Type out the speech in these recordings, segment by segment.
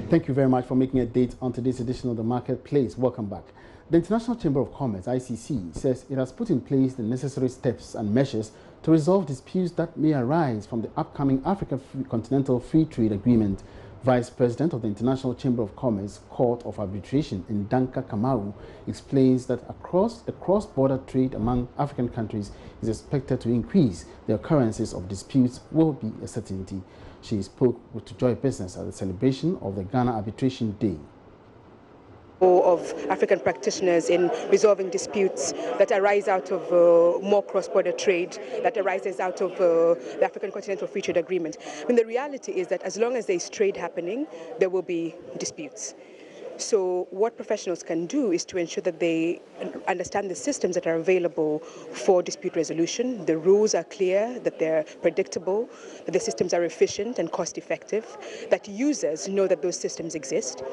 Thank you very much for making a date on today's edition of The Marketplace. Welcome back. The International Chamber of Commerce, ICC, says it has put in place the necessary steps and measures to resolve disputes that may arise from the upcoming African Continental Free Trade Agreement. Vice President of the International Chamber of Commerce Court of Arbitration, Ndanka Kamaru, explains that the cross-border trade among African countries is expected to increase. The occurrences of disputes will be a certainty. She spoke to Joy Business at the celebration of the Ghana Arbitration Day. Of African practitioners in resolving disputes that arise out of more cross-border trade, that arises out of the African Continental Free Trade Agreement. I mean, the reality is that as long as there is trade happening, there will be disputes. So what professionals can do is to ensure that they understand the systems that are available for dispute resolution. The rules are clear, that they're predictable, that the systems are efficient and cost-effective, that users know that those systems exist,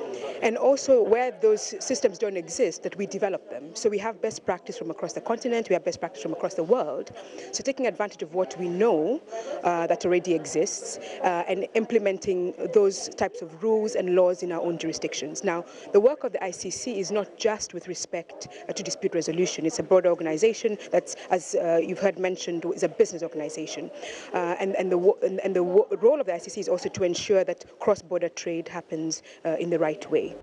and also where those systems don't exist, that we develop them. So we have best practice from across the continent, we have best practice from across the world. So taking advantage of what we know that already exists and implementing those types of rules and laws in our own jurisdictions. Now, the work of the ICC is not just with respect to dispute resolution. It's a broader organization that's, as you've heard mentioned, is a business organization. And the role of the ICC is also to ensure that cross-border trade happens in the right way.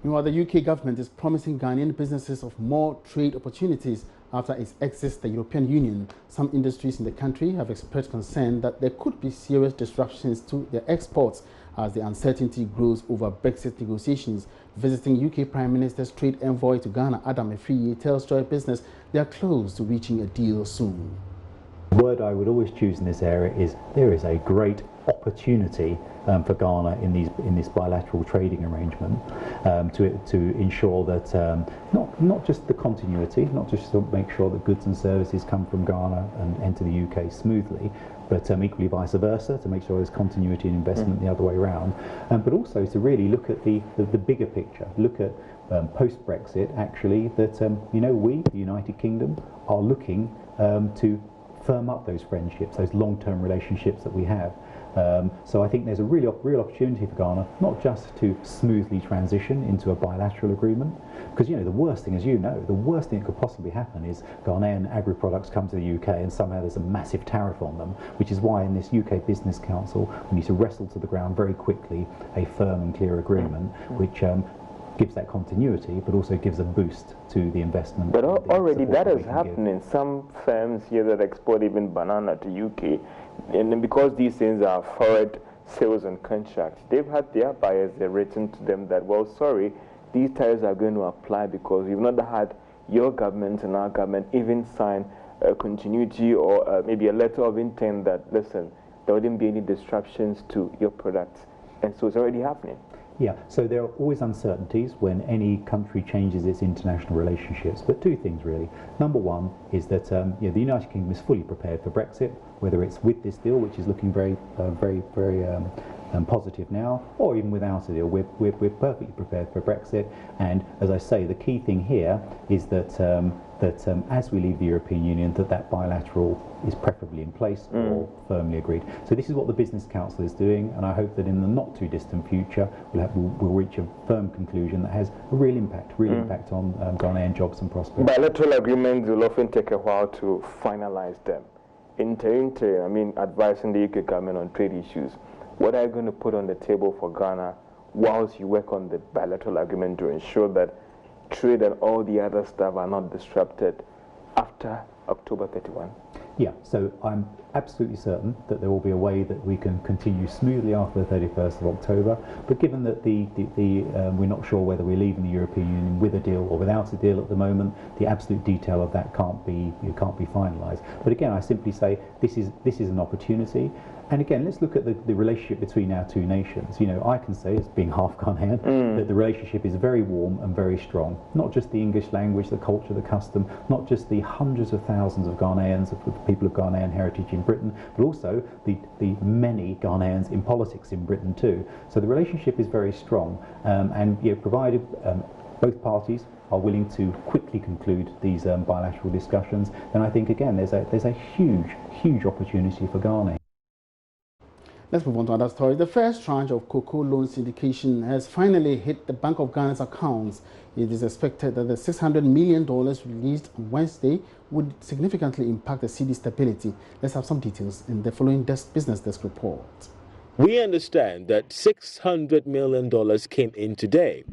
Meanwhile, the UK government is promising Ghanaian businesses of more trade opportunities after its exit from the European Union. Some industries in the country have expressed concern that there could be serious disruptions to their exports as the uncertainty grows over Brexit negotiations. Visiting UK Prime Minister's trade envoy to Ghana, Adam Efriye, tells Joy Business they are close to reaching a deal soon. The word I would always choose in this area is there is a great opportunity for Ghana in this bilateral trading arrangement to ensure that not just the continuity, not just to make sure that goods and services come from Ghana and enter the UK smoothly, but equally vice versa, to make sure there's continuity and investment the other way around, but also to really look at the bigger picture, look at post-Brexit actually that we, the United Kingdom, are looking to firm up those friendships, those long-term relationships that we have. So I think there's a real opportunity for Ghana, not just to smoothly transition into a bilateral agreement, because the worst thing, as you know, the worst thing that could possibly happen is Ghanaian agri-products come to the UK and somehow there's a massive tariff on them, which is why in this UK Business Council we need to wrestle to the ground very quickly a firm and clear agreement which gives that continuity, but also gives a boost to the investment. But already that is happening. Some firms here that export even banana to UK, and because these things are forward sales and contracts, they've had their buyers, they've written to them that, well, sorry, these tariffs are going to apply because we've not had your government and our government even sign a continuity or maybe a letter of intent that, listen, there wouldn't be any disruptions to your products. And so it's already happening. Yeah, so there are always uncertainties when any country changes its international relationships, but two things really. Number one is that the United Kingdom is fully prepared for Brexit, whether it's with this deal, which is looking very positive now, or even without a deal. We're perfectly prepared for Brexit, and as I say, the key thing here is that as we leave the European Union, that bilateral is preferably in place or firmly agreed. So this is what the Business Council is doing, and I hope that in the not too distant future we'll reach a firm conclusion that has a real impact on Ghanaian jobs and prosperity. Bilateral agreements will often take a while to finalize them. Advising the UK government on trade issues. What are you going to put on the table for Ghana whilst you work on the bilateral agreement to ensure that trade and all the other stuff are not disrupted after October 31? Yeah, so I'm absolutely certain that there will be a way that we can continue smoothly after the 31st of October, but given that we're not sure whether we're leaving the European Union with a deal or without a deal at the moment, the absolute detail of that can't be finalised. But again, I simply say this is an opportunity. And again, let's look at the relationship between our two nations. I can say, as being half Ghanaian, that the relationship is very warm and very strong. Not just the English language, the culture, the custom, not just the hundreds of thousands of Ghanaians, of people of Ghanaian heritage in Britain, but also the many Ghanaians in politics in Britain too. So the relationship is very strong, and provided both parties are willing to quickly conclude these bilateral discussions, then I think again there's a huge opportunity for Ghana. Let's move on to another story. The first tranche of Cocoa loan syndication has finally hit the Bank of Ghana's accounts. It is expected that the $600 million released on Wednesday would significantly impact the cedi stability. Let's have some details in the following business desk report. We understand that $600 million came in today.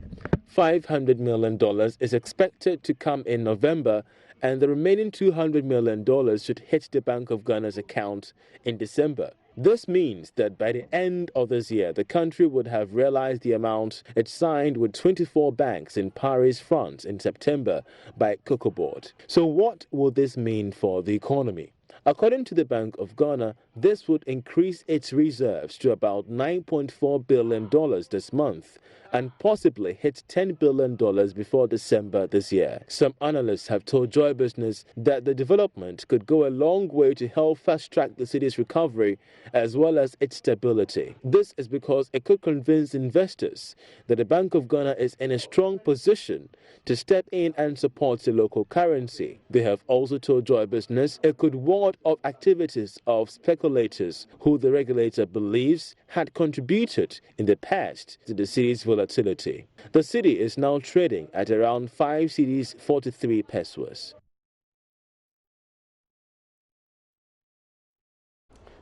$500 million is expected to come in November, and the remaining $200 million should hit the Bank of Ghana's account in December. This means that by the end of this year, the country would have realized the amount it signed with 24 banks in Paris, France in September by Cuckoo board. So what will this mean for the economy? According to the Bank of Ghana, this would increase its reserves to about $9.4 billion this month and possibly hit $10 billion before December this year. Some analysts have told Joy Business that the development could go a long way to help fast-track the city's recovery as well as its stability. This is because it could convince investors that the Bank of Ghana is in a strong position to step in and support the local currency. They have also told Joy Business it could ward off activities of speculators who the regulator believes had contributed in the past to the city's volatility. The city is now trading at around 5 cedis 43 pesos.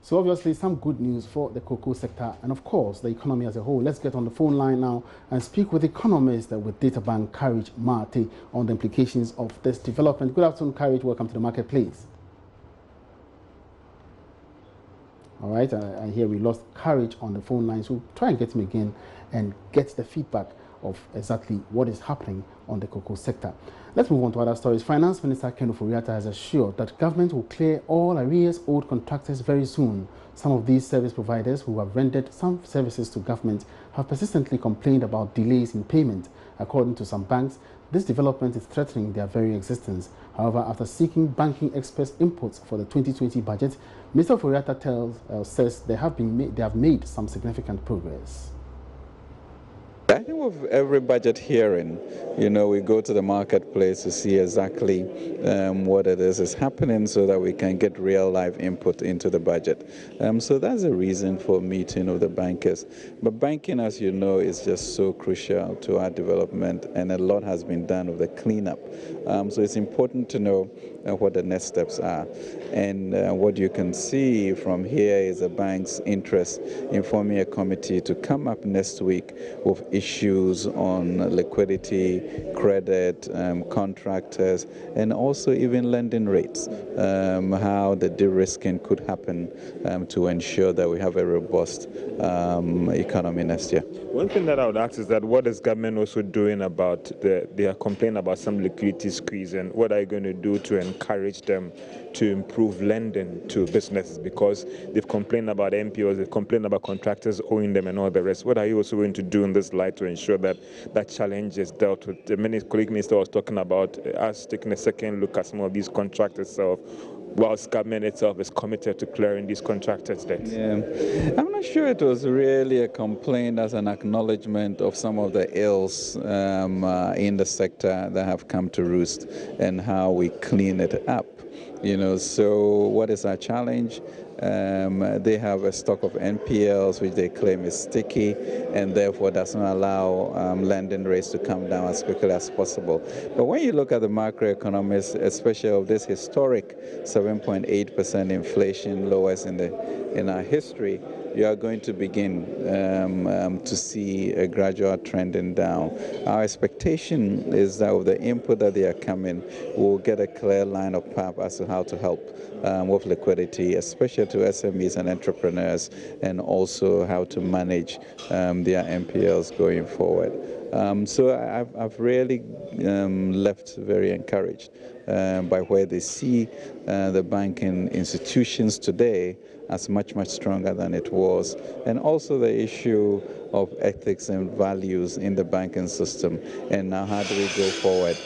So obviously some good news for the cocoa sector and of course the economy as a whole. Let's get on the phone line now and speak with economist with Data Bank Courage Mate on the implications of this development. Good afternoon, Courage. Welcome to the marketplace. All right, I hear we lost Courage on the phone line, so try and get him again and get the feedback of exactly what is happening on the cocoa sector. Let's move on to other stories. Finance Minister Ken Ofori-Atta has assured that government will clear all arrears owed contractors very soon. Some of these service providers who have rendered some services to government have persistently complained about delays in payment. According to some banks, this development is threatening their very existence. However, after seeking banking experts' inputs for the 2020 budget, Mr. Ofori-Atta says they have made some significant progress. I think with every budget hearing, we go to the marketplace to see exactly what it is happening so that we can get real life input into the budget. So that's a reason for meeting of the bankers. But banking, as you know, is just so crucial to our development, and a lot has been done with the cleanup. So it's important to know what the next steps are. And what you can see from here is the bank's interest in forming a committee to come up next week with issues on liquidity, credit, contractors, and also even lending rates, how the de-risking could happen to ensure that we have a robust economy next year. One thing that I would ask is that what is government also doing about their complaint about some liquidity squeeze, and what are you going to do to encourage them to improve lending to businesses, because they've complained about NPOs, they've complained about contractors owing them and all the rest. What are you also going to do in this light to ensure that that challenge is dealt with? The colleague minister was talking about us taking a second look at some of these contractors itself, whilst government itself is committed to clearing these contractors' debts. Yeah. I'm not sure it was really a complaint as an acknowledgement of some of the ills in the sector that have come to roost and how we clean it up. So what is our challenge? They have a stock of NPLs which they claim is sticky and therefore does not allow lending rates to come down as quickly as possible. But when you look at the macroeconomics, especially of this historic 7.8% inflation, lowest in our history, you are going to begin to see a gradual trending down. Our expectation is that with the input that they are coming, we'll get a clear line of path as to how to help with liquidity, especially to SMEs and entrepreneurs, and also how to manage their NPLs going forward. So I've really left very encouraged by where they see the banking institutions today as much stronger than it was, and also the issue of ethics and values in the banking system, and now how do we go forward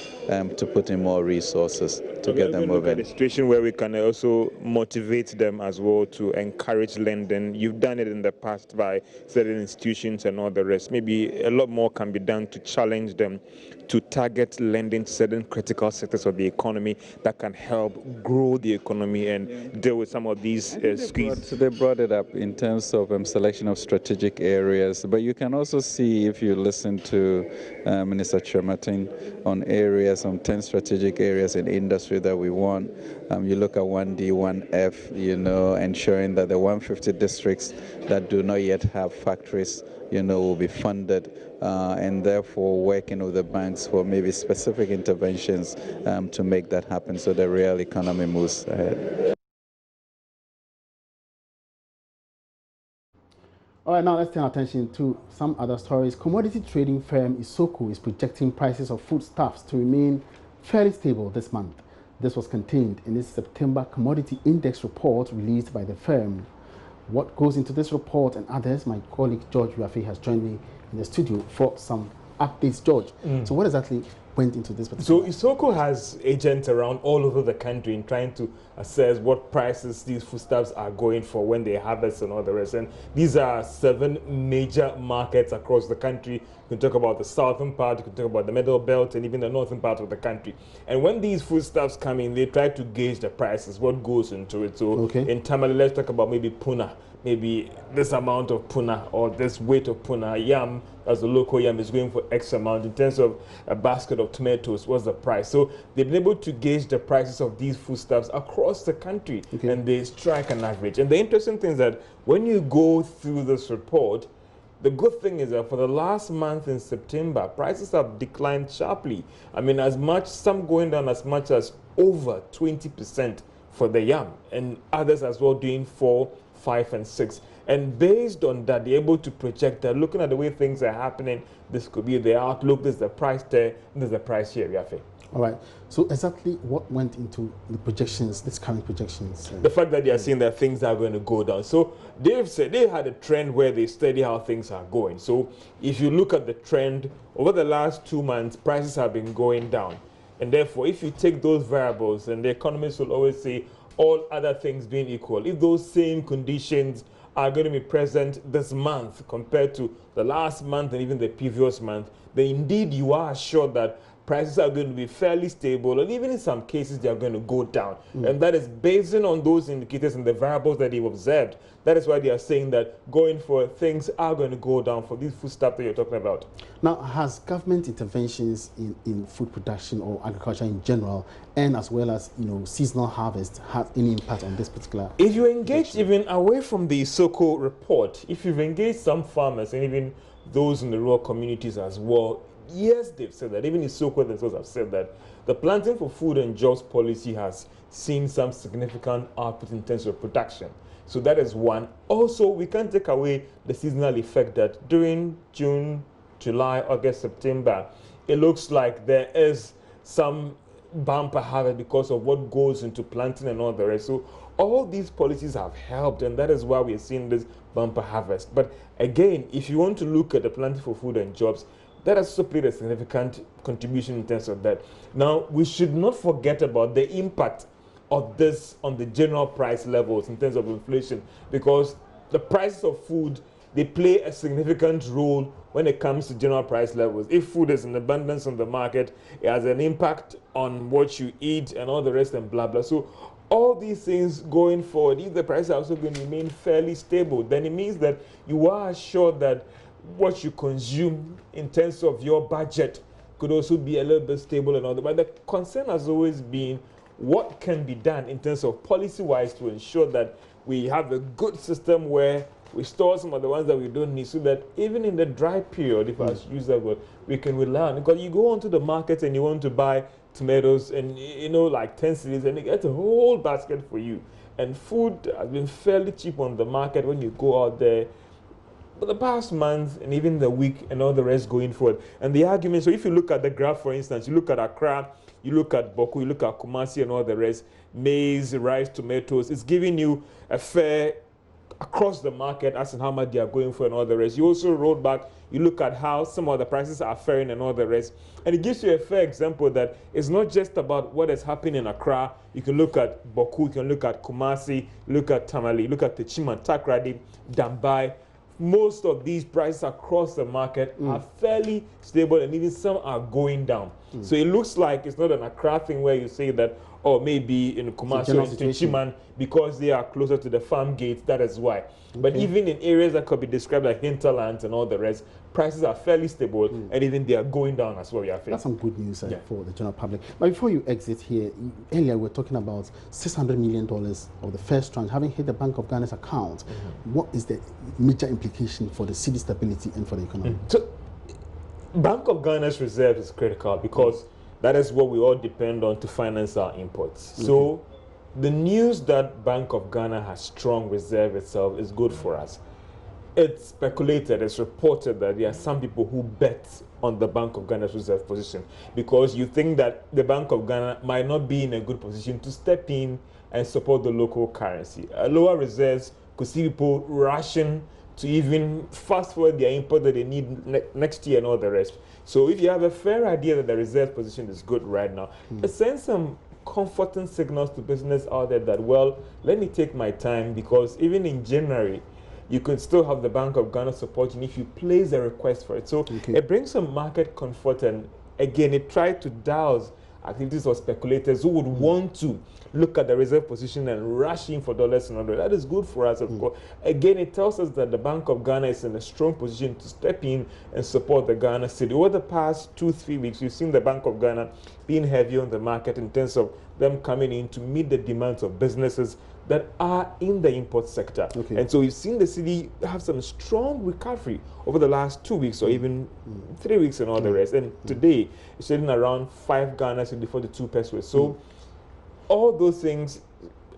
to put in more resources to get them Look at moving. a situation where we can also motivate them as well to encourage lending. You've done it in the past by certain institutions and all the rest. Maybe a lot more can be done to challenge them to target lending to certain critical sectors of the economy that can help grow the economy and deal with some of these squeezes. They brought it up in terms of selection of strategic areas, but you can also see, if you listen to Minister Chematin, on areas, on 10 strategic areas in industry that we want. You look at 1D, 1F, ensuring that the 150 districts that do not yet have factories, will be funded, and therefore working with the banks for maybe specific interventions to make that happen so the real economy moves ahead. All right, now let's turn our attention to some other stories. Commodity trading firm Cuckoo is projecting prices of foodstuffs to remain fairly stable this month. This was contained in its September Commodity Index report released by the firm. What goes into this report and others, my colleague George Uafe has joined me in the studio for some updates. George, so what exactly went into this particular? So Cuckoo has agents around all over the country in trying to assess what prices these foodstuffs are going for when they harvest and all the rest. And these are 7 major markets across the country. You can talk about the southern part, you can talk about the middle belt, and even the northern part of the country. And when these foodstuffs come in, they try to gauge the prices, what goes into it. So in Tamale, let's talk about maybe puna. Maybe this amount of puna or this weight of puna. Yam, as the local yam, is going for X amount. In terms of a basket of tomatoes, what's the price? So they've been able to gauge the prices of these foodstuffs across the country, and they strike an average. And the interesting thing is that when you go through this report, the good thing is that for the last month in September, prices have declined sharply. I mean, some going down as much as over 20% for the yam, and others as well doing 4, 5, and 6. And based on that, they're able to project that, looking at the way things are happening, this could be the outlook, this is the price there, this is the price here, Yafe. All right. So exactly what went into the projections, these current projections? The fact that they are saying that things are going to go down. So they've said they had a trend where they study how things are going. So if you look at the trend, over the last 2 months, prices have been going down. And therefore, if you take those variables, and the economists will always say, all other things being equal, if those same conditions are going to be present this month compared to the last month and even the previous month, then indeed you are assured that prices are going to be fairly stable, and even in some cases they are going to go down. And that is based on those indicators and the variables that they've observed. That is why they are saying that going forward, things are going to go down for these foodstuffs that you're talking about. Now, has government interventions in food production or agriculture in general, and as well as seasonal harvest, had any impact on this particular? If you engage even away from the Cuckoo report, if you've engaged some farmers and even those in the rural communities as well, yes, they've said that. Even the Cuckoo themselves have said that the Planting for Food and Jobs policy has seen some significant output in terms of production. So that is one. Also, we can't take away the seasonal effect that during June, July, August, September, it looks like there is some bumper harvest because of what goes into planting and all the rest. So all these policies have helped, and that is why we're seeing this bumper harvest. But again, if you want to look at the Planting for Food and Jobs, that has also played a significant contribution in terms of that. Now, we should not forget about the impact of this on the general price levels in terms of inflation, because the prices of food, they play a significant role when it comes to general price levels. If food is in abundance on the market, it has an impact on what you eat and all the rest and blah, blah. So all these things going forward, if the prices are also going to remain fairly stable, then it means that you are assured that what you consume in terms of your budget could also be a little bit stable and all that. But the concern has always been what can be done in terms of policy-wise to ensure that we have a good system where we store some of the ones that we don't need, so that even in the dry period, if I use that word, we can rely on it. Because you go onto the market and you want to buy tomatoes and, like 10 cedis, and it gets a whole basket for you. And food has been fairly cheap on the market when you go out there. But the past month and even the week and all the rest going forward. And the argument, so if you look at the graph, for instance, you look at Accra, you look at Boku, you look at Kumasi and all the rest, maize, rice, tomatoes, it's giving you a fair across the market as in how much they are going for and all the rest. You also roll back, you look at how some of the prices are faring and all the rest. And it gives you a fair example that it's not just about what is happening in Accra. You can look at Boku, you can look at Kumasi, look at Tamale, look at Techiman, Takrady, Dambai. Most of these prices across the market are fairly stable, and even some are going down. So it looks like it's not an Accra thing where you say that, or maybe in Kumasi or in Techiman, because they are closer to the farm gates, that is why. But even in areas that could be described like hinterlands and all the rest, prices are fairly stable, and even they are going down as well. That's some good news for the general public. But before you exit here, earlier we were talking about $600 million of the first tranche having hit the Bank of Ghana's account. What is the major implication for the city stability and for the economy? So, Bank of Ghana's reserve is critical because that is what we all depend on to finance our imports. So the news that Bank of Ghana has strong reserve itself is good for us. It's speculated, it's reported that there are some people who bet on the Bank of Ghana's reserve position because you think that the Bank of Ghana might not be in a good position to step in and support the local currency. Lower reserves could see people rushing to even fast forward their import that they need next year and all the rest. So if you have a fair idea that the reserve position is good right now, it sends some comforting signals to business out there that, well, let me take my time, because even in January, you could still have the Bank of Ghana supporting if you place a request for it. So it brings some market comfort, and again, it tried to douse activities of speculators who would want to look at the reserve position and rush in for dollars and all that. That is good for us, of course. Again, it tells us that the Bank of Ghana is in a strong position to step in and support the Ghana city. Over the past 2-3 weeks, we've seen the Bank of Ghana being heavy on the market in terms of them coming in to meet the demands of businesses that are in the import sector. And so we've seen the city have some strong recovery over the last 2 weeks or even 3 weeks and all the rest. And today, it's trading around 5 Ghana cedi for the 2 pesos. So all those things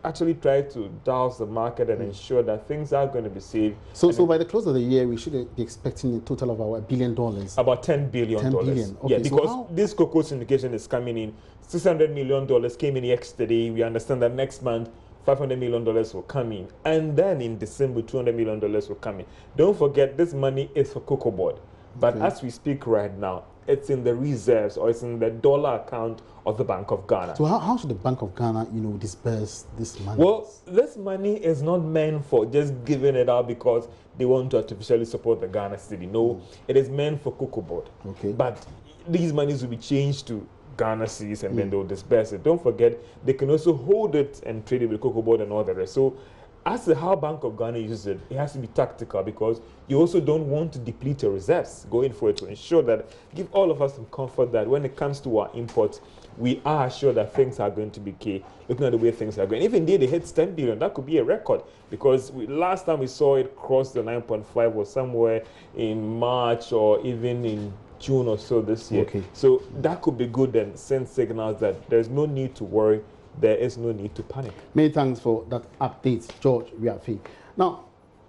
actually try to douse the market and ensure that things are going to be safe. So by the close of the year, we should be expecting a total of $1 billion. About $10 billion. $10 billion. Okay, yeah, because this cocoa syndication is coming in. $600 million came in yesterday. We understand that next month, $500 million will come in. And then in December, $200 million will come in. Don't forget, this money is for Cocoa Board. But as we speak right now, it's in the reserves or it's in the dollar account of the Bank of Ghana. So how should the Bank of Ghana, disperse this money? Well, this money is not meant for just giving it out because they want to artificially support the Ghana city. No, it is meant for Cocoa Board. But these monies will be changed to Ghana cities and then they'll disperse it. Don't forget, they can also hold it and trade it with Cocoa Board and all the rest. So as to how Bank of Ghana uses it, it has to be tactical because you also don't want to deplete your reserves going for it, to ensure that, give all of us some comfort that when it comes to our imports, we are sure that things are going to be key, looking at the way things are going. If indeed it hits 10 billion, that could be a record because last time we saw it cross the 9.5 was somewhere in March or even in June or so this year. So that could be good and send signals that there's no need to worry. There is no need to panic. Many thanks for that update, George Riafi. Now,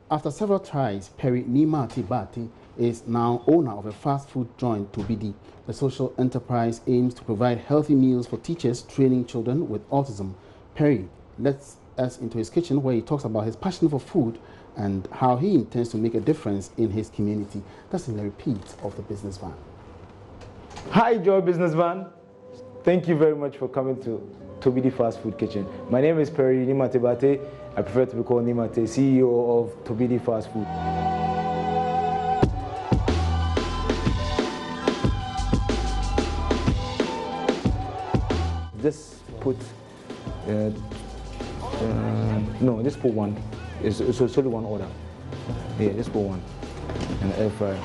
after several tries, Perry Nimati Bati is now owner of a fast food joint, Tobidi. The social enterprise aims to provide healthy meals for teachers training children with autism. Perry lets us into his kitchen where he talks about his passion for food and how he intends to make a difference in his community. That's in the repeat of the Business Van. Hi, Joy Business Van. Thank you very much for coming to Tobidi Fast Food Kitchen. My name is Perry Nimatebate. I prefer to be called Nimate, CEO of Tobidi Fast Food. Just put, no, just put one. It's only one order. Yeah, just put one. And air fryer.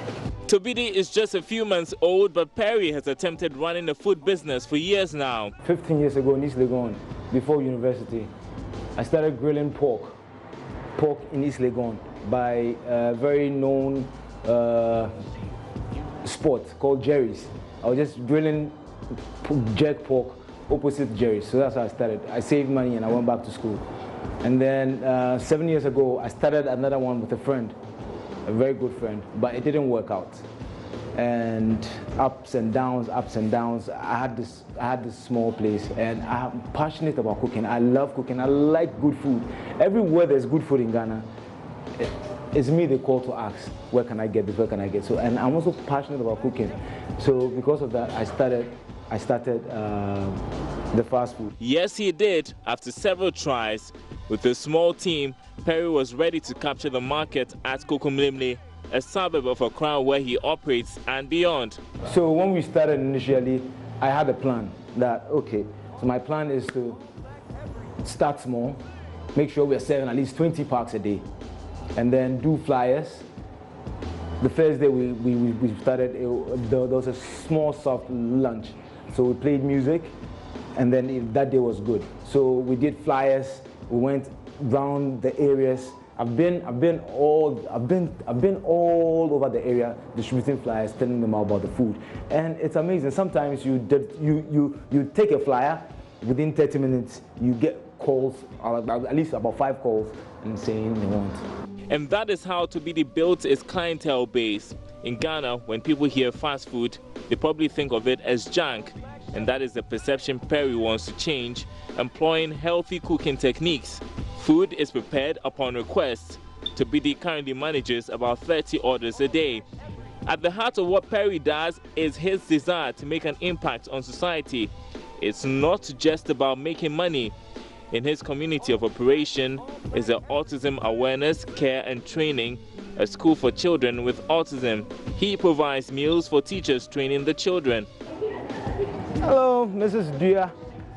Tobidi is just a few months old, but Perry has attempted running a food business for years now. 15 years ago in East Legon, before university, I started grilling pork in East Legon by a very known spot called Jerry's. I was just grilling jerk pork opposite Jerry's, so that's how I started. I saved money and I went back to school. And then 7 years ago, I started another one with a friend. A very good friend, but it didn't work out. And ups and downs. I had this small place, and I'm passionate about cooking. I love cooking. I like good food. Everywhere there's good food in Ghana, it's me they call to ask, where can I get this, where can I get? So, and I'm also passionate about cooking. So because of that, I started the fast food. Yes, he did. After several tries, with a small team, Perry was ready to capture the market at Cuckoo, a suburb of Accra where he operates and beyond. So when we started initially, I had a plan that, okay, so my plan is to start small, make sure we are selling at least 20 packs a day, and then do flyers. The first day we started, there was a small soft lunch. So we played music, and then that day was good. So we did flyers, we went round the areas. I've been all over the area distributing flyers, telling them about the food, and it's amazing. Sometimes you take a flyer, within 30 minutes you get calls, at least about 5 calls, and saying they want. And that is how Tobidi built its clientele base. In Ghana, when people hear fast food, they probably think of it as junk, and that is the perception Perry wants to change, employing healthy cooking techniques. Food is prepared upon request. Tobidi currently manages about 30 orders a day. At the heart of what Perry does is his desire to make an impact on society. It's not just about making money. In his community of operation is the Autism Awareness, Care and Training, a school for children with autism. He provides meals for teachers training the children. Hello, Mrs. Dia.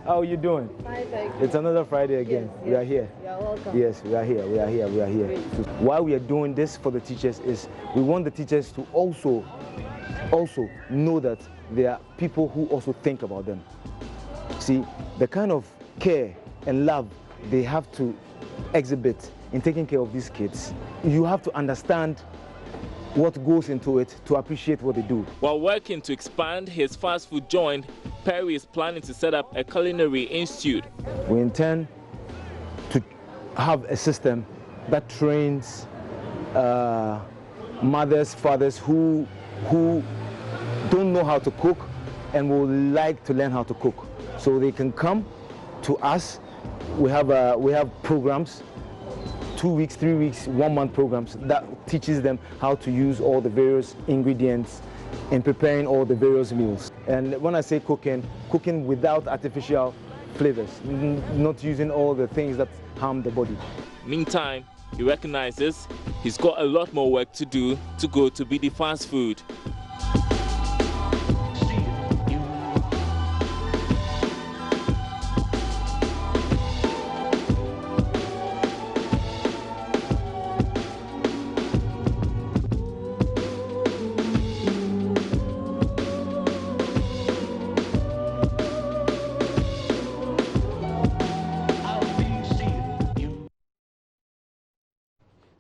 How are you doing? Hi, thank you. It's another Friday again. Yes, we are here. You're welcome. Yes, we are here. We are here. We are here. So why we are doing this for the teachers is we want the teachers to also know that there are people who also think about them. See, the kind of care and love they have to exhibit in taking care of these kids, you have to understand what goes into it to appreciate what they do. While working to expand his fast food joint, Perry is planning to set up a culinary institute. We intend to have a system that trains mothers, fathers who don't know how to cook and would like to learn how to cook. So they can come to us. We have programs, 2 weeks, 3 weeks, 1 month programs that teaches them how to use all the various ingredients in preparing all the various meals. And when I say cooking without artificial flavors, not using all the things that harm the body. Meantime, he recognizes he's got a lot more work to do to go to be the fast food.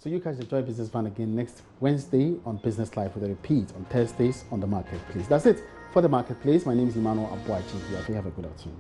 So you guys enjoy Business Van again next Wednesday on Business Live with a repeat on Thursdays on The Marketplace. That's it for The Marketplace. My name is Emmanuel Abuaji. Have a good afternoon.